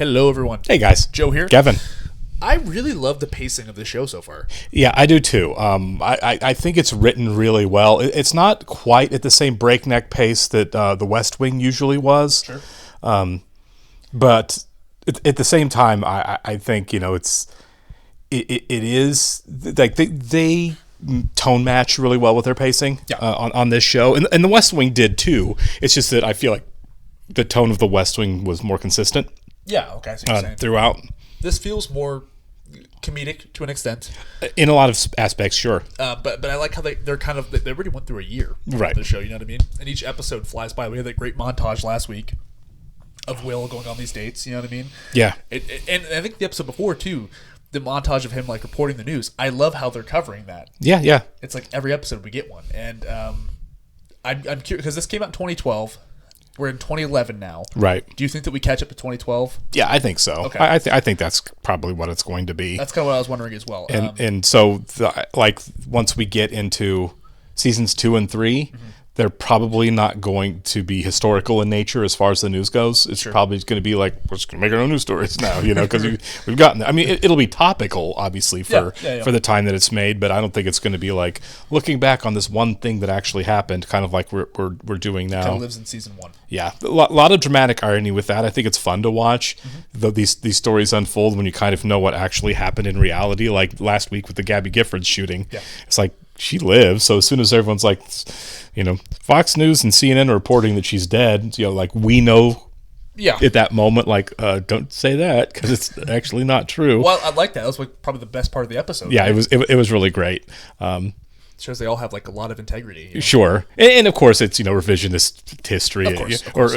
Hello, everyone. Hey, guys. Joe here. Kevin. I really love the pacing of the show so far. Yeah, I do too. I think it's written really well. It's not quite at the same breakneck pace that The West Wing usually was. Sure. But at the same time, I think, it is like they tone match really well with their pacing on this show. And The West Wing did too. It's just that I feel like the tone of The West Wing was more consistent. Yeah, okay, I see what you're saying. Throughout. This feels more comedic to an extent. In a lot of aspects, sure. But I like how they already went through a year right. of the show, you know what I mean? And each episode flies by. We had that great montage last week of Will going on these dates, you know what I mean? Yeah. And I think the episode before, too, the montage of him, reporting the news, I love how they're covering that. Yeah. It's like every episode we get one. And I'm curious, because this came out in 2012. We're in 2011 now. Right. Do you think that we catch up to 2012? Yeah, I think so. Okay. I think that's probably what it's going to be. That's kind of what I was wondering as well. And so, once we get into seasons 2 and 3, they're probably not going to be historical in nature as far as the news goes. It's probably going to be like, we're just going to make our own news stories now, because we've gotten there. I mean, it'll be topical, obviously, for the time that it's made, but I don't think it's going to be like looking back on this one thing that actually happened, kind of like we're doing now. Kind of lives in season 1. Yeah, a lot of dramatic irony with that. I think it's fun to watch these stories unfold when you kind of know what actually happened in reality. Like last week with the Gabby Giffords shooting, it's like she lives. So as soon as everyone's like, Fox News and CNN are reporting that she's dead, we know. Yeah. At that moment, don't say that because it's actually not true. Well, I like that. That was probably the best part of the episode. Yeah, right? it was really great. Shows they all have a lot of integrity. Sure, and of course it's revisionist history, of course. Or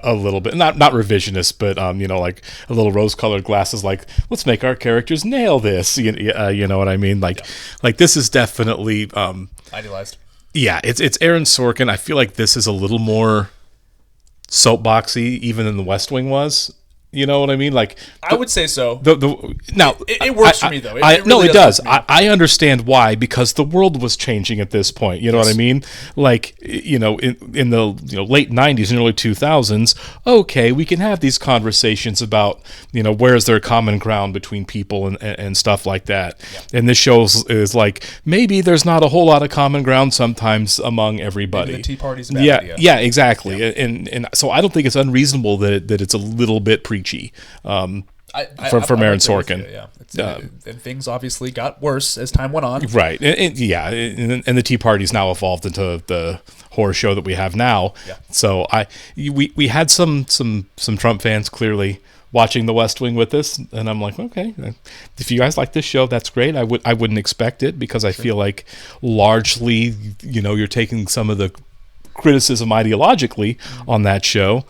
a little bit, not revisionist, but like a little rose-colored glasses. Like, let's make our characters nail this. You know what I mean? Like this is definitely idealized. Yeah, it's Aaron Sorkin. I feel like this is a little more soapboxy even than The West Wing was. You know what I mean? I would say so. Now it works for me though. It does. I understand why, because the world was changing at this point. You know what I mean? In the late '90s and early 2000s. Okay, we can have these conversations about where is there common ground between people and stuff like that. Yeah. And this show is like maybe there's not a whole lot of common ground sometimes among everybody. Maybe the Tea Party's a bad idea. Yeah, exactly. Yeah. And so I don't think it's unreasonable that it's a little bit preachy. From Aaron Sorkin. And things obviously got worse as time went on. Right. And the Tea Party's now evolved into the horror show that we have now. Yeah. So we had some Trump fans clearly watching The West Wing with us, and I'm like, okay, if you guys like this show, that's great. I wouldn't expect it because I feel like largely, you're taking some of the criticism ideologically on that show.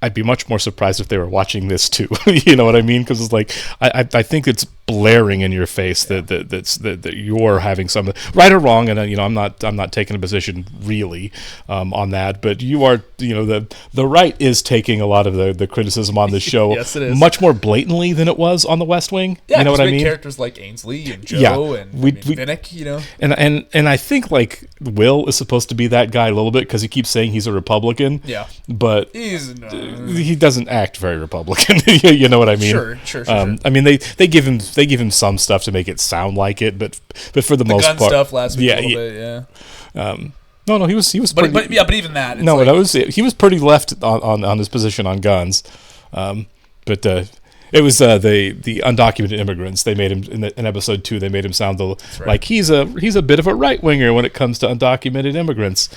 I'd be much more surprised if they were watching this too. You know what I mean? Because it's like I think it's blaring in your face that you're having some right or wrong, and I'm not taking a position really on that, but you are the right is taking a lot of the criticism on this show. Yes, it is. Much more blatantly than it was on The West Wing. Yeah, you know what I mean? Characters like Ainsley and Joe and Vinnick, and I think Will is supposed to be that guy a little bit because he keeps saying he's a Republican. Yeah, but he doesn't act very Republican. You know what I mean? Sure. I mean, they give him some stuff to make it sound like it, but for the most gun part, stuff last week a little bit, yeah. No, he was. But even that. He was pretty left on his position on guns. But it was the undocumented immigrants. They made him in episode 2. They made him sound like he's a bit of a right winger when it comes to undocumented immigrants.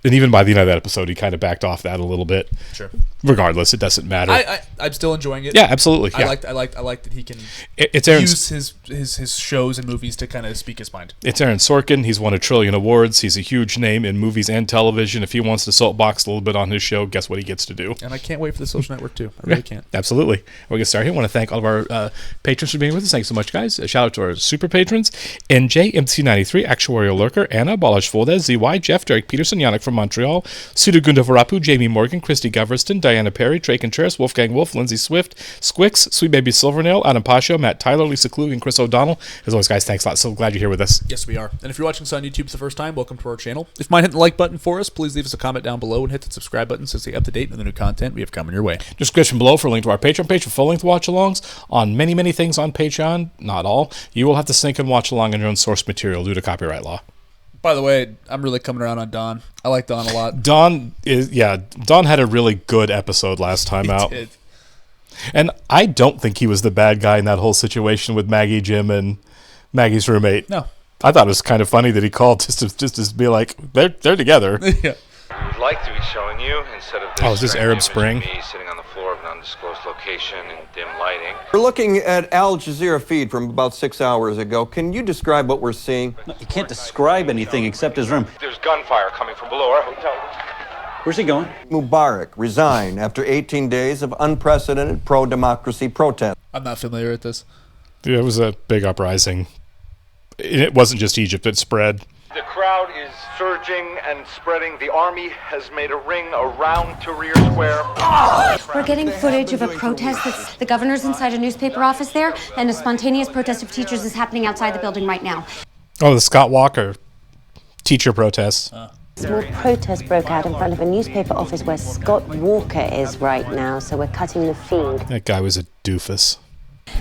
And even by the end of that episode, he kind of backed off that a little bit. Sure. Regardless, it doesn't matter. I'm still enjoying it. Yeah, absolutely. Yeah. I like that he can use his shows and movies to kind of speak his mind. It's Aaron Sorkin. He's won 1 trillion awards. He's a huge name in movies and television. If he wants to soapbox a little bit on his show, guess what he gets to do? And I can't wait for the Social Network too. I really can't. Absolutely. We're going to start here. I want to thank all of our patrons for being with us. Thanks so much, guys. A shout out to our super patrons: NJ, MC93, Actuarial Lurker, Anna, Balash Foldes, ZY, Jeff, Derek Peterson, Yannick from Montreal, Sudu Gundavarapu, Jamie Morgan, Christy Goverston, Diana Perry, Trey Contreras, Wolfgang Wolf, Lindsay Swift, Squix, Sweet Baby Silvernail, Adam Pascio, Matt Tyler, Lisa Klug, and Chris O'Donnell. As always, guys, thanks a lot. So glad you're here with us. Yes, we are. And if you're watching this on YouTube for the first time, welcome to our channel. If you mind hitting the like button for us, please leave us a comment down below and hit the subscribe button so stay up to date with the new content we have coming your way. Description below for a link to our Patreon page for full-length watch-alongs on many, many things on Patreon. Not all. You will have to sync and watch along on your own source material due to copyright law. By the way, I'm really coming around on Don. I like Don a lot. Don had a really good episode last time out. Did. And I don't think he was the bad guy in that whole situation with Maggie, Jim, and Maggie's roommate. No. I thought it was kind of funny that he called just to be like, they're together. Yeah. We would like to be showing you, instead of this, is this Arab Spring? me sitting on the floor of an undisclosed location in dim lighting. We're looking at Al Jazeera feed from about 6 hours ago. Can you describe what we're seeing? No, you can't describe anything except his room. There's gunfire coming from below our hotel. Where's he going? Mubarak resigned after 18 days of unprecedented pro-democracy protest. I'm not familiar with this. Yeah, it was a big uprising. It wasn't just Egypt, it spread. The crowd is surging and spreading. The army has made a ring around Tahrir Square. We're getting footage of a protest that's the governor's inside a newspaper office there, and a spontaneous protest of teachers is happening outside the building right now. Oh, the Scott Walker teacher protests. Small protest broke out in front of a newspaper office where Scott Walker is right now, so we're cutting the feed. That guy was a doofus.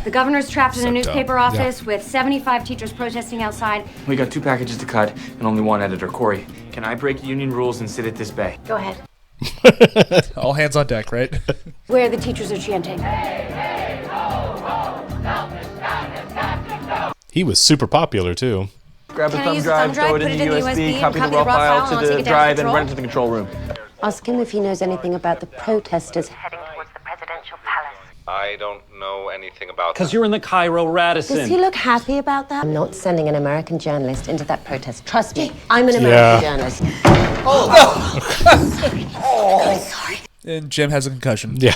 The governor's trapped in a newspaper dumb. office with 75 teachers protesting outside. We got 2 packages to cut and only 1 editor. Corey, can I break union rules and sit at this bay? Go ahead. All hands on deck, right? Where the teachers are chanting. He was super popular, too. Grab a Can I thumb use drive, the thumb drive, throw it put in it the in the USB, USB, copy the copy raw the raw file file, to and the take it down drive, to and control. run it to the control room. Ask him if he knows anything about the protesters heading towards the presidential palace. I don't know anything about Because you're in the Cairo Radisson. Does he look happy about that? I'm not sending an American journalist into that protest. Trust me, I'm an American journalist. Sorry. And Jim has a concussion. Yeah.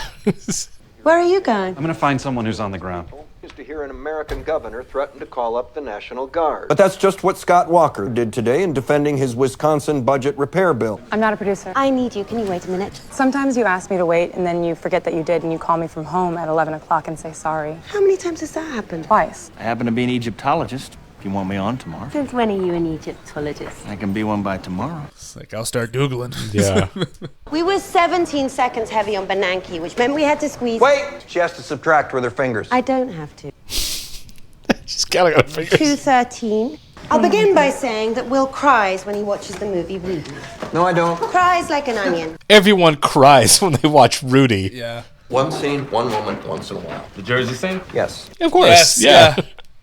Where are you going? I'm going to find someone who's on the ground. Is to hear an American governor threaten to call up the National Guard. But that's just what Scott Walker did today in defending his Wisconsin budget repair bill. I'm not a producer. I need you. Can you wait a minute? Sometimes you ask me to wait, and then you forget that you did, and you call me from home at 11 o'clock and say sorry. How many times has that happened? Twice. I happen to be an Egyptologist. If you want me on tomorrow, Since when are you an Egyptologist? I can be one by tomorrow. It's like, I'll start Googling. Yeah. We were 17 seconds heavy on Bernanke, which meant we had to squeeze. Wait! She has to subtract with her fingers. I don't have to. She's got her fingers. 213. I'll begin by saying that Will cries when he watches the movie Rudy. No, I don't. Cries like an onion. Everyone cries when they watch Rudy. Yeah. One scene, one moment, once in a while. The Jersey thing? Yes. Of course. Yes, yeah.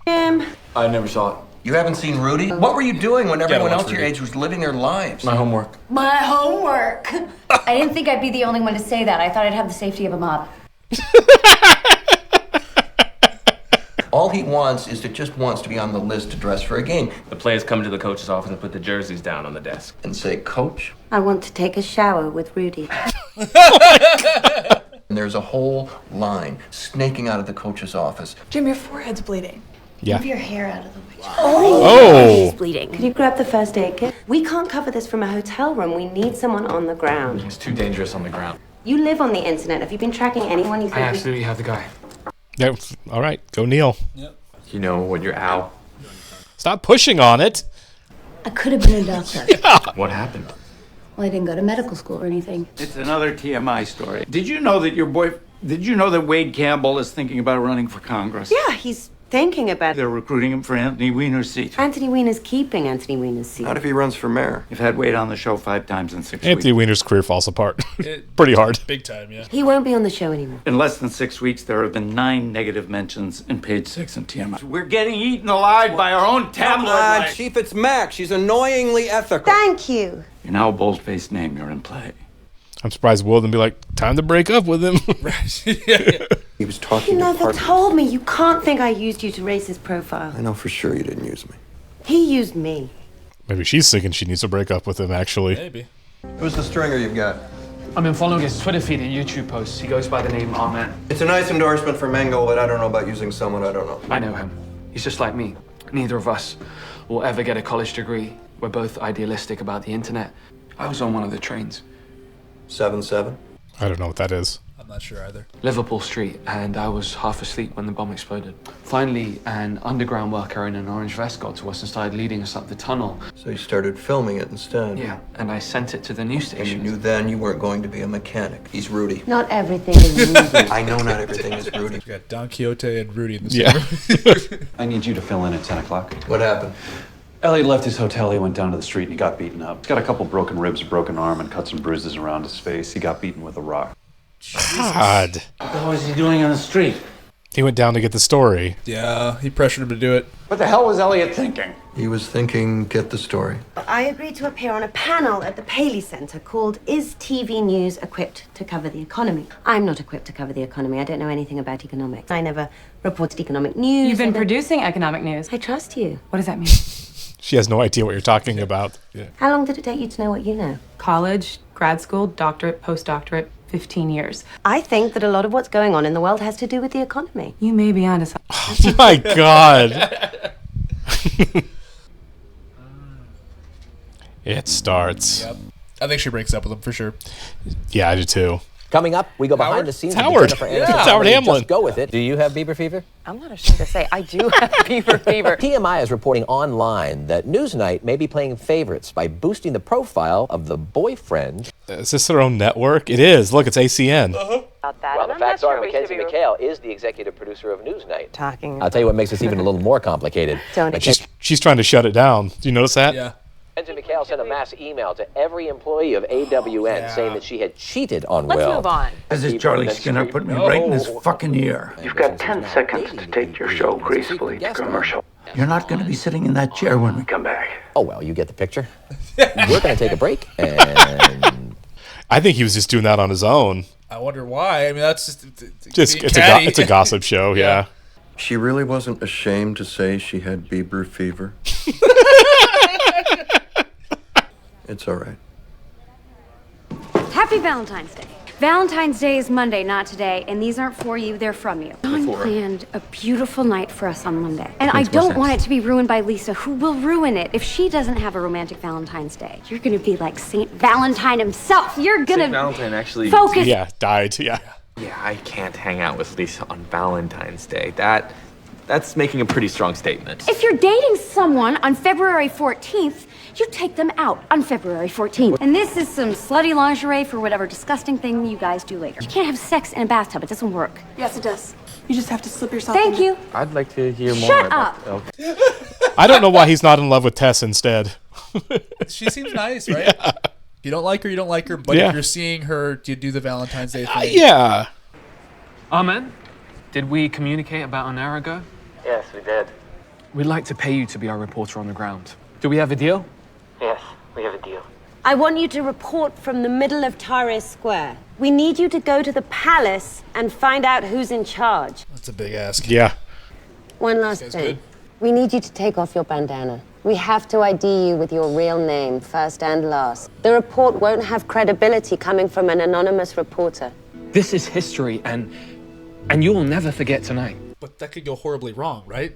Jim. I never saw it. You haven't seen Rudy? What were you doing when everyone watch else your Rudy. age was living their lives? My homework. My homework. I didn't think I'd be the only one to say that. I thought I'd have the safety of a mob. All he wants is just wants to be on the list to dress for a game. The players come to the coach's office and put the jerseys down on the desk. And say, Coach. I want to take a shower with Rudy. And there's a whole line snaking out of the coach's office. Jim, your forehead's bleeding. Yeah. Move your hair out of the way. Oh. He's bleeding. Could you grab the first aid kit? We can't cover this from a hotel room. We need someone on the ground. It's too dangerous on the ground. You live on the internet. Have you been tracking anyone you I think absolutely have the guy. Yeah. All right. Go Neil. You know what your owl? Stop pushing on it. I could have been a doctor. What happened? Well, I didn't go to medical school or anything. It's another TMI story. Did you know that Wade Campbell is thinking about running for Congress? Yeah, he's thinking about it. They're recruiting him for Anthony Weiner's seat. Anthony Weiner's keeping Anthony Weiner's seat. Not if he runs for mayor. You've had Wade on the show 5 times in 6 Anthony weeks. Weiner's career falls apart. Pretty hard. Big time, yeah. He won't be on the show anymore. In less than 6 weeks, there have been 9 negative mentions in page 6 in TMI. We're getting eaten alive by our own tabloid. Chief, it's Mac. She's annoyingly ethical. Thank you. You're now a bold-faced name. You're in play. I'm surprised Will didn't be like, time to break up with him. He was talking You to never told me. You can't think I used you to raise his profile. I know for sure you didn't use me. He used me. Maybe she's thinking she needs to break up with him, actually. Maybe. Who's the stringer you've got? I've been following his Twitter feed and YouTube posts. He goes by the name Ahmed. It's a nice endorsement for Mango, but I don't know about using someone I don't know. I know him. He's just like me. Neither of us will ever get a college degree. We're both idealistic about the internet. I was on one of the trains. 7-7. I don't know what that is. I'm not sure either. Liverpool Street, and I was half asleep when the bomb exploded. Finally, an underground worker in an orange vest got to us and started leading us up the tunnel. So you started filming it instead? Yeah, and I sent it to the news And you station. knew then you weren't going to be a mechanic. He's Rudy. Not everything is Rudy. I know not everything is Rudy. We got Don Quixote and Rudy in the same room. I need you to fill in at 10 o'clock. What happened? Elliot left his hotel, he went down to the street and he got beaten up. He's got a couple broken ribs, a broken arm, and cuts and bruises around his face. He got beaten with a rock. God. What the hell is he doing on the street? He went down to get the story. Yeah, he pressured him to do it. What the hell was Elliot thinking? He was thinking, get the story. I agreed to appear on a panel at the Paley Center called Is TV News Equipped to Cover the Economy? I'm not equipped to cover the economy. I don't know anything about economics. I never reported economic news. You've been producing economic news. I trust you. What does that mean? She has no idea what you're talking about. Yeah. How long did it take you to know what you know? College, grad school, doctorate, postdoctorate, 15 years. I think that a lot of what's going on in the world has to do with the economy. You may be onto something. Oh my God. It starts. Yep. I think she breaks up with him for sure. Yeah, I do too. Coming up, we go behind Howard? the scenes. It's Howard. Jennifer Yeah. Aniston It's Howard comedy. Hamlin. Just go with it. Do you have Bieber fever? I'm not ashamed to say I do have fever. TMI is reporting online that Newsnight may be playing favorites by boosting the profile of the boyfriend. Is this their own network? It is. Look, it's ACN. Well, the facts are Mackenzie McHale is the executive producer of Newsnight. Talking. I'll tell you what makes this even a little more complicated. Don't. She's trying to shut it down. Do you notice that? Yeah. Mackenzie McHale sent a mass email to every employee of AWN saying that she had cheated on Let's Will. move on. This is Charlie Skinner putting me right in his fucking ear. You've got 10 seconds to take your show gracefully to commercial. You're not going to be sitting in that chair when we come back. Oh, well, you get the picture. We're going to take a break, and I think he was just doing that on his own. I wonder why. I mean, that's Just being it's catty. a gossip show. Yeah. She really wasn't ashamed to say she had Bieber fever. It's all right. Happy Valentine's Day. Valentine's Day is Monday, not today, and these aren't for you, they're from you. Don planned a beautiful night for us on Monday. And I don't want it to be ruined by Lisa, who will ruin it. If she doesn't have a romantic Valentine's Day, you're gonna be like Saint Valentine himself. You're gonna Saint Valentine actually focus. Yeah, died. Yeah. Yeah, I can't hang out with Lisa on Valentine's Day. That's making a pretty strong statement. If you're dating someone on February 14th, you take them out on February 14th. And this is some slutty lingerie for whatever disgusting thing you guys do later. You can't have sex in a bathtub. It doesn't work. Yes, it does. You just have to slip yourself Thank you. I'd like to hear more Shut about up. Okay. I don't know why he's not in love with Tess instead. She seems nice, right? Yeah. You don't like her, but Yeah. if you're seeing her, do you do the Valentine's Day thing? Yeah. Amen. Did we communicate about an hour ago? Yes, we did. We'd like to pay you to be our reporter on the ground. Do we have a deal? Yes, we have a deal. I want you to report from the middle of Tahrir Square. We need you to go to the palace and find out who's in charge. That's a big ask. Yeah. One last This guy's thing. good. We need you to take off your bandana. We have to ID you with your real name, first and last. The report won't have credibility coming from an anonymous reporter. This is history, and you will never forget tonight. But that could go horribly wrong, right?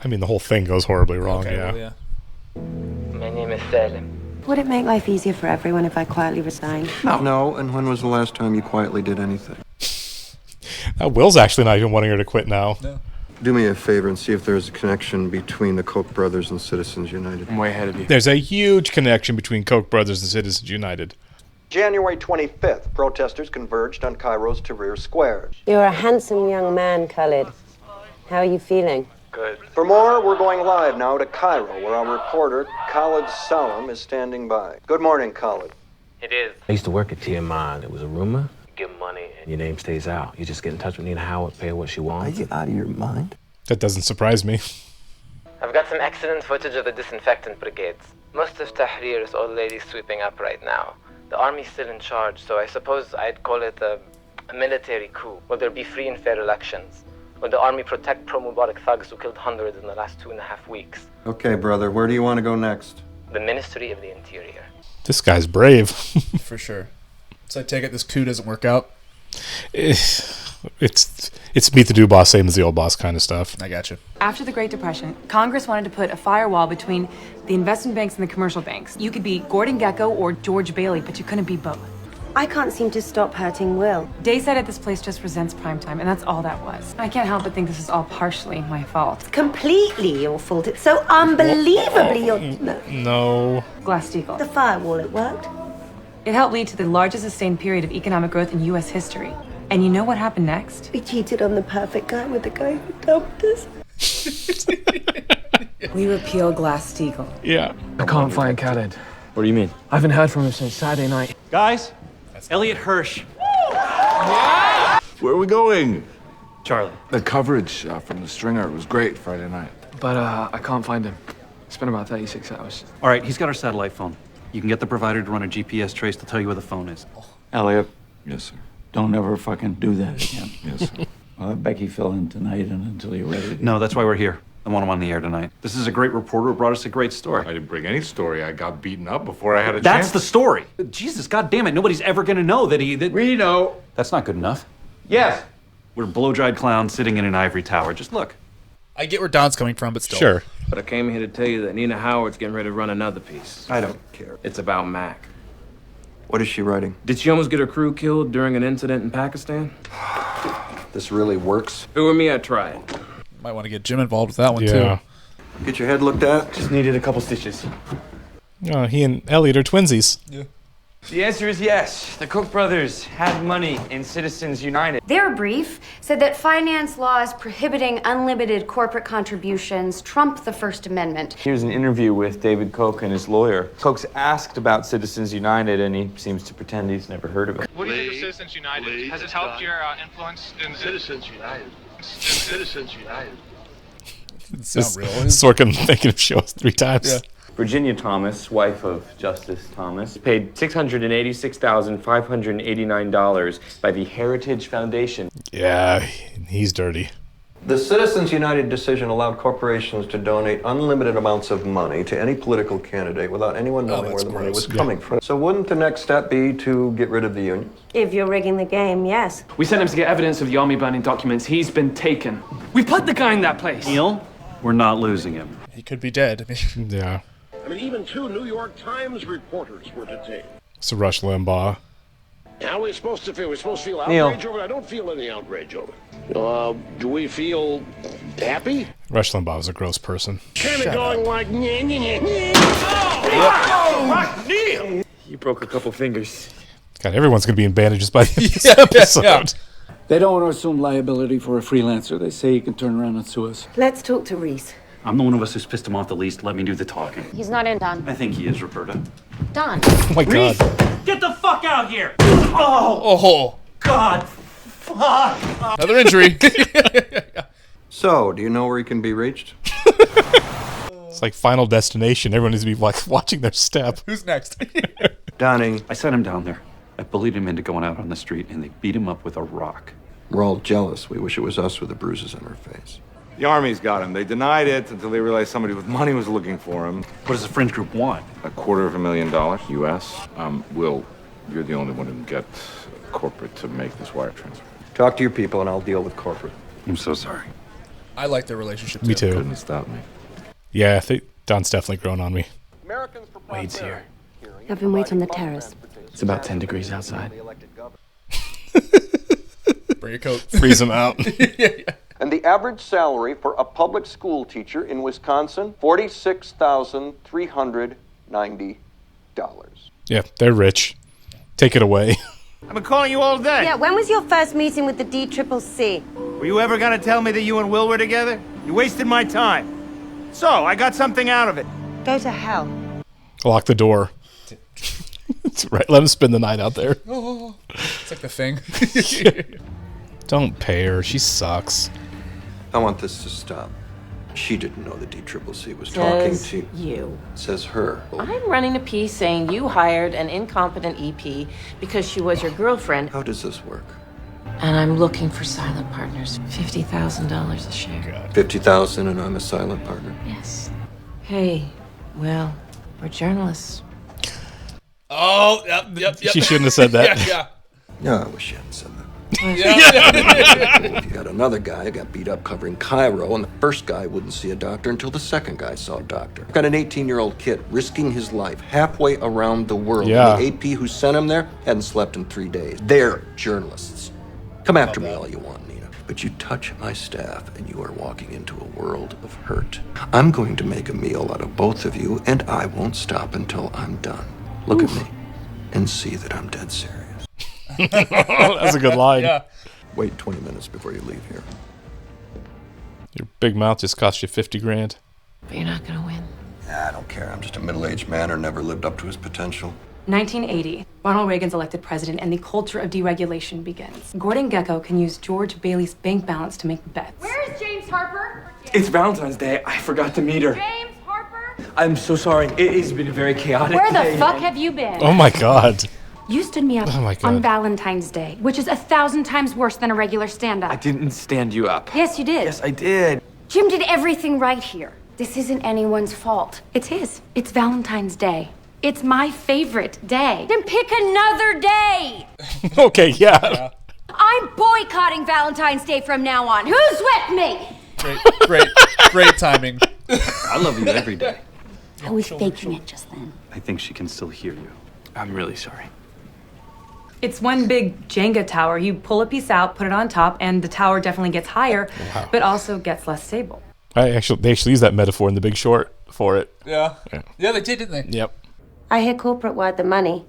I mean, the whole thing goes horribly wrong. Okay, yeah. well, yeah. My name is Salim. Would it make life easier for everyone if I quietly resigned? No, and when was the last time you quietly did anything? Will's actually not even wanting her to quit now. No. Do me a favor and see if there's a connection between the Koch brothers and Citizens United. I'm way ahead of you. There's a huge connection between Koch brothers and Citizens United. January 25th, protesters converged on Cairo's Tahrir Square. You're a handsome young man, Khalid. How are you feeling? Good. For more, we're going live now to Cairo, where our reporter, Khalid Salam, is standing by. Good morning, Khalid. It is. I used to work at TMI. It was a rumor. Give money. Your name stays out. You just get in touch with Nina Howard, pay her what she wants. Are you out of your mind? That doesn't surprise me. I've got some excellent footage of the disinfectant brigades. Most of Tahrir is old ladies sweeping up right now. The army's still in charge, so I suppose I'd call it a military coup. Will there be free and fair elections? Will the army protect pro-Mubarak thugs who killed hundreds in the last 2.5 weeks? Okay, brother, where do you want to go next? The Ministry of the Interior. This guy's brave. For sure. So I take it this coup doesn't work out? It's meet the new boss, same as the old boss kind of stuff. I got you. After the Great Depression, Congress wanted to put a firewall between the investment banks and the commercial banks. You could be Gordon Gekko or George Bailey, but you couldn't be both. I can't seem to stop hurting Will. Dayside at this place just resents primetime, and that's all that was. I can't help but think this is all partially my fault. It's completely your fault. It's so unbelievably your... No. Glass-Steagall. The firewall, it worked. It helped lead to the largest sustained period of economic growth in U.S. history. And you know what happened next? We cheated on the perfect guy with the guy who dumped us. We repeal Glass-Steagall. Yeah. I can't find Khaled. What do you mean? I haven't heard from him since Saturday night. Guys, Elliot Hirsch. Where are we going? Charlie. The coverage from the Stringer was great Friday night. But I can't find him. It's been about 36 hours. All right, he's got our satellite phone. You can get the provider to run a GPS trace to tell you where the phone is. Elliot, Yes, sir. don't ever fucking do that again. Yes, sir. I'll have Becky fill in tonight and until you're ready. No, that's why we're here. I want him on the air tonight. This is a great reporter who brought us a great story. I didn't bring any story. I got beaten up before I had a That's chance. the story. Jesus, goddamn it! Nobody's ever gonna know that he. We know. That's not good enough. Yes. We're blow-dried clowns sitting in an ivory tower. Just look. I get where Don's coming from, but still. Sure. But I came here to tell you that Nina Howard's getting ready to run another piece. I don't care. It's about Mac. What is she writing? Did she almost get her crew killed during an incident in Pakistan? This really works? If it were me, I'd try it. Might want to get Jim involved with that one, Yeah. too. Get your head looked at? Just needed a couple stitches. Oh, he and Elliot are twinsies. Yeah. The answer is yes. The Koch brothers had money in Citizens United. Their brief said that finance laws prohibiting unlimited corporate contributions trump the First Amendment. Here's an interview with David Koch and his lawyer. Koch's asked about Citizens United, and he seems to pretend he's never heard of it. What do you think of Citizens United? Has it helped your influence in Citizens United? Citizens United. Doesn't sound real. Sorkin thinking of shows 3 times. Yeah. Virginia Thomas, wife of Justice Thomas, paid $686,589 by the Heritage Foundation. Yeah, he's dirty. The Citizens United decision allowed corporations to donate unlimited amounts of money to any political candidate without anyone knowing where the money was coming from. So wouldn't the next step be to get rid of the unions? If you're rigging the game, yes. We sent him to get evidence of the army burning documents. He's been taken. We put the guy in that place. Neil, we're not losing him. He could be dead. I mean, Yeah. I mean, even 2 New York Times reporters were detained. It's Rush Limbaugh. How are we supposed to feel? We're supposed to feel Neil. outrage over it? I don't feel any outrage over it. Do we feel happy? Rush Limbaugh was a gross person. Kind of going like, nyeh, nyeh, nyeh. Neil! He broke a couple fingers. God, everyone's going to be in bandages by the end of this episode. yeah. They don't want to assume liability for a freelancer. They say he can turn around and sue us. Let's talk to Reese. I'm the one of us who's pissed him off the least. Let me do the talking. He's not in, Don. I think he is, Roberta. Don. Oh my God. Get the fuck out here! Oh, God! Fuck! Another injury. So, do you know where he can be reached? It's like Final Destination. Everyone needs to be like watching their step. Who's next? Donnie, I sent him down there. I bullied him into going out on the street, and they beat him up with a rock. we're all jealous. We wish it was us with the bruises on our face. The Army's got him. They denied it until they realized somebody with money was looking for him. What does the fringe group want? $250,000 U.S. Will, you're the only one who can get corporate to make this wire transfer. Talk to your people and I'll deal with corporate. I'm so sorry. I like their relationship, Me too. Couldn't stop me. Yeah, I think Don's definitely grown on me. Wade's here. I've been waiting on the terrace. It's about 10 degrees outside. Bring your coat. Freeze him out. And the average salary for a public school teacher in Wisconsin, $46,390. Yeah, they're rich. Take it away. I've been calling you all day. Yeah, when was your first meeting with the DCCC? Were you ever gonna tell me that you and Will were together? You wasted my time. So, I got something out of it. Go to hell. Lock the door. That's right. Let him spend the night out there. Oh, it's like the thing. Don't pay her. She sucks. I want this to stop. She didn't know the DCCC was talking Says to you. Says her. I'm running a piece saying you hired an incompetent EP because she was your girlfriend. How does this work? And I'm looking for silent partners. $50,000 a share. 50,000 and I'm a silent partner. Yes. Hey, well, we're journalists. Oh, yep. She shouldn't have said that. Yeah. Yeah, I wish you hadn't said that. Yeah. If you had another guy who got beat up covering Cairo, and the first guy wouldn't see a doctor until the second guy saw a doctor. I've got an 18-year-old kid risking his life halfway around the world. Yeah. And the AP who sent him there hadn't slept in 3 days. They're journalists. Come after me all you want, Nina. But you touch my staff and you are walking into a world of hurt. I'm going to make a meal out of both of you, and I won't stop until I'm done. Look at me and see that I'm dead serious. That's a good line. Yeah. Wait 20 minutes before you leave here. Your big mouth just cost you $50,000. But you're not gonna win. I don't care. I'm just a middle-aged man who never lived up to his potential. 1980, Ronald Reagan's elected president, and the culture of deregulation begins. Gordon Gekko can use George Bailey's bank balance to make bets. Where is James Harper? It's Valentine's Day. I forgot to meet her. James Harper? I'm so sorry. It has been a very chaotic Where day. the fuck have you been? Oh my God. You stood me up Oh my God. on Valentine's Day, which is 1,000 times worse than a regular stand-up. I didn't stand you up. Yes, you did. Yes, I did. Jim did everything right here. This isn't anyone's fault. It's his. It's Valentine's Day. It's my favorite day. Then pick another day. Okay, yeah. I'm boycotting Valentine's Day from now on. Who's with me? Great timing. I love you every day. I was faking it just then. I think she can still hear you. I'm really sorry. It's one big Jenga tower. You pull a piece out, put it on top, and the tower definitely gets higher, but also gets less stable. They actually use that metaphor in The Big Short for it. Yeah, they did, didn't they? Yep. I hear corporate wired the money.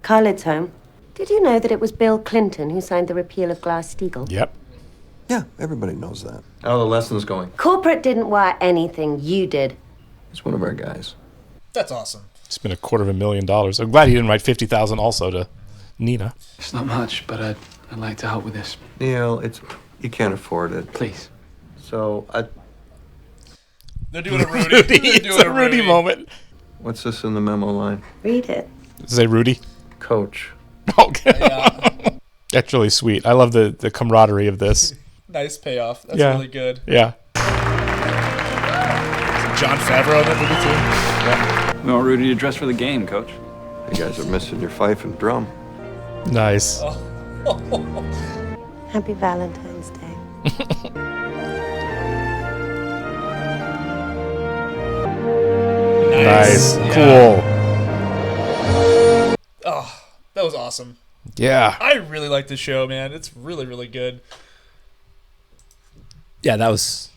Khalid's home. Did you know that it was Bill Clinton who signed the repeal of Glass-Steagall? Yep. Yeah, everybody knows that. How are the lessons going? Corporate didn't wire anything. You did. He's one of our guys. That's awesome. It's been $250,000. I'm glad he didn't write $50,000 also to Nina. It's not much, but I'd like to help with this. Neil, you can't afford it. Please. So They're doing a Rudy. It's a Rudy moment. What's this in the memo line? Read it. Say Rudy. Coach. Okay. That's really sweet. I love the camaraderie of this. Nice payoff. That's Yeah. really good. Yeah. John Favreau in that movie too. Yeah. We want Rudy to dress for the game, Coach. You guys are missing your fife and drum. Nice. Happy Valentine's Day. Nice. Yeah. Cool. Oh, that was awesome. Yeah. I really like this show, man. It's really, really good. Yeah, that was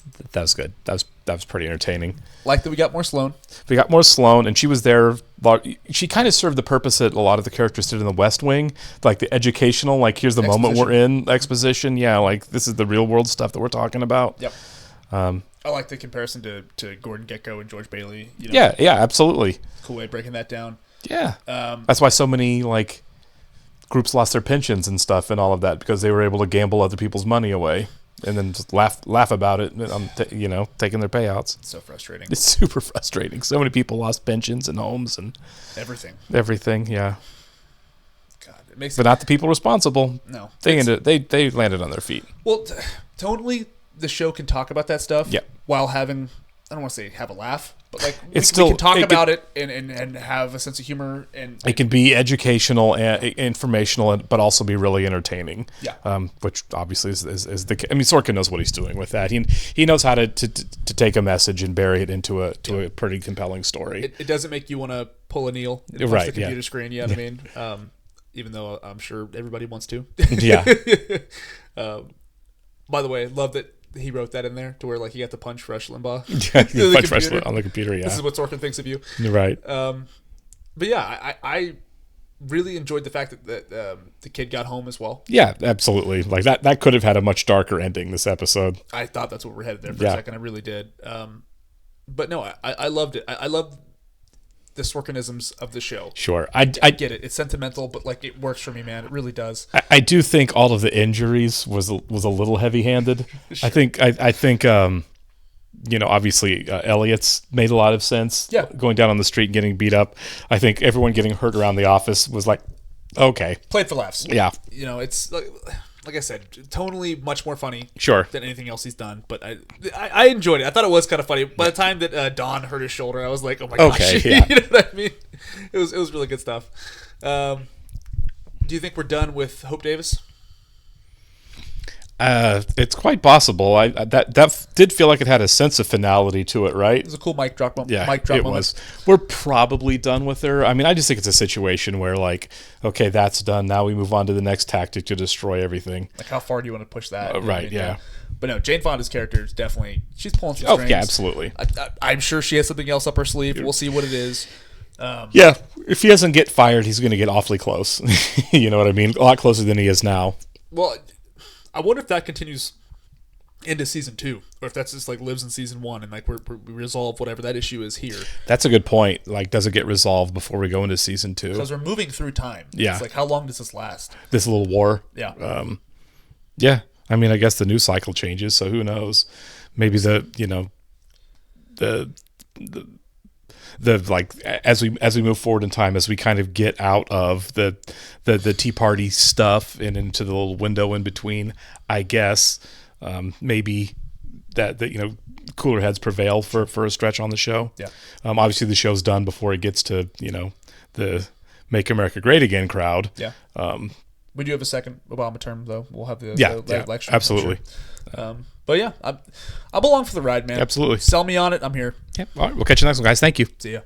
good. That was pretty entertaining. Like that we got more Sloane. We got more Sloane, and she was there. She kind of served the purpose that a lot of the characters did in The West Wing, like the educational, like here's the moment we're in exposition. Yeah, like this is the real world stuff that we're talking about. Yep. I like the comparison to Gordon Gekko and George Bailey. You know, Yeah, absolutely. Cool way of breaking that down. Yeah. That's why so many like groups lost their pensions and stuff and all of that, because they were able to gamble other people's money away and then just laugh about it, taking their payouts. It's so frustrating. It's super frustrating. So many people lost pensions and homes and everything. Yeah. God, it makes. But not the people responsible. No, they landed on their feet. Well, tonally, the show can talk about that stuff. Yeah. While having, I don't want to say have a laugh, but like we can talk about it and have a sense of humor, and it can be educational and informational, but also be really entertaining. Yeah. Which obviously is the. I mean, Sorkin knows what he's doing with that. He knows how to take a message and bury it into a pretty compelling story. It doesn't make you want to pull a Neil and punch the computer screen. You know what I mean? Even though I'm sure everybody wants to. Yeah. By the way, love that he wrote that in there to where like he got the punch Rush Limbaugh. Yeah, punch Rush on the computer. Yeah. This is what Sorkin thinks of you. Right. But yeah, I really enjoyed the fact that the kid got home as well. Yeah, absolutely. Like that could have had a much darker ending, this episode. I thought that's what we're headed there for a second. I really did. But no, I loved it. I loved the Sorkinisms of the show. Sure. I get it. It's sentimental, but like it works for me, man. It really does. I do think all of the injuries was a little heavy-handed. Sure. I think obviously Elliot's made a lot of sense. Yeah. Going down on the street and getting beat up. I think everyone getting hurt around the office was like, okay. Played for laughs. Yeah. It's like I said, tonally much more funny than anything else he's done. But I enjoyed it. I thought it was kind of funny. By the time that Don hurt his shoulder, I was like, oh my gosh. Okay, yeah. You know what I mean? It was really good stuff. Do you think we're done with Hope Davis? It's quite possible. That did feel like it had a sense of finality to it, right? It was a cool mic drop moment. Yeah, mic drop it moment. was. We're probably done with her. I mean, I just think it's a situation where, like, okay, that's done. Now we move on to the next tactic to destroy everything. Like, how far do you want to push that? Right, yeah. But no, Jane Fonda's character is definitely, she's pulling some strings. Oh, yeah, absolutely. I'm sure she has something else up her sleeve. We'll see what it is. Yeah, if he doesn't get fired, he's going to get awfully close. You know what I mean? A lot closer than he is now. Well, I wonder if that continues into season 2, or if that's just like lives in season 1 and like we resolve whatever that issue is here. That's a good point. Like, does it get resolved before we go into season 2? Because we're moving through time. Yeah. It's like, how long does this last? This little war. Yeah. Yeah. I mean, I guess the news cycle changes, so who knows? Maybe the like as we move forward in time, as we kind of get out of the Tea Party stuff and into the little window in between, I guess maybe that cooler heads prevail for a stretch on the show. Yeah. Obviously the show's done before it gets to the Make America Great Again crowd. Yeah. We do have a second Obama term, though. We'll have the election. Absolutely. Sure. But yeah, I'm along for the ride, man. Absolutely. Sell me on it. I'm here. Yep. All right. We'll catch you next one, guys. Thank you. See ya.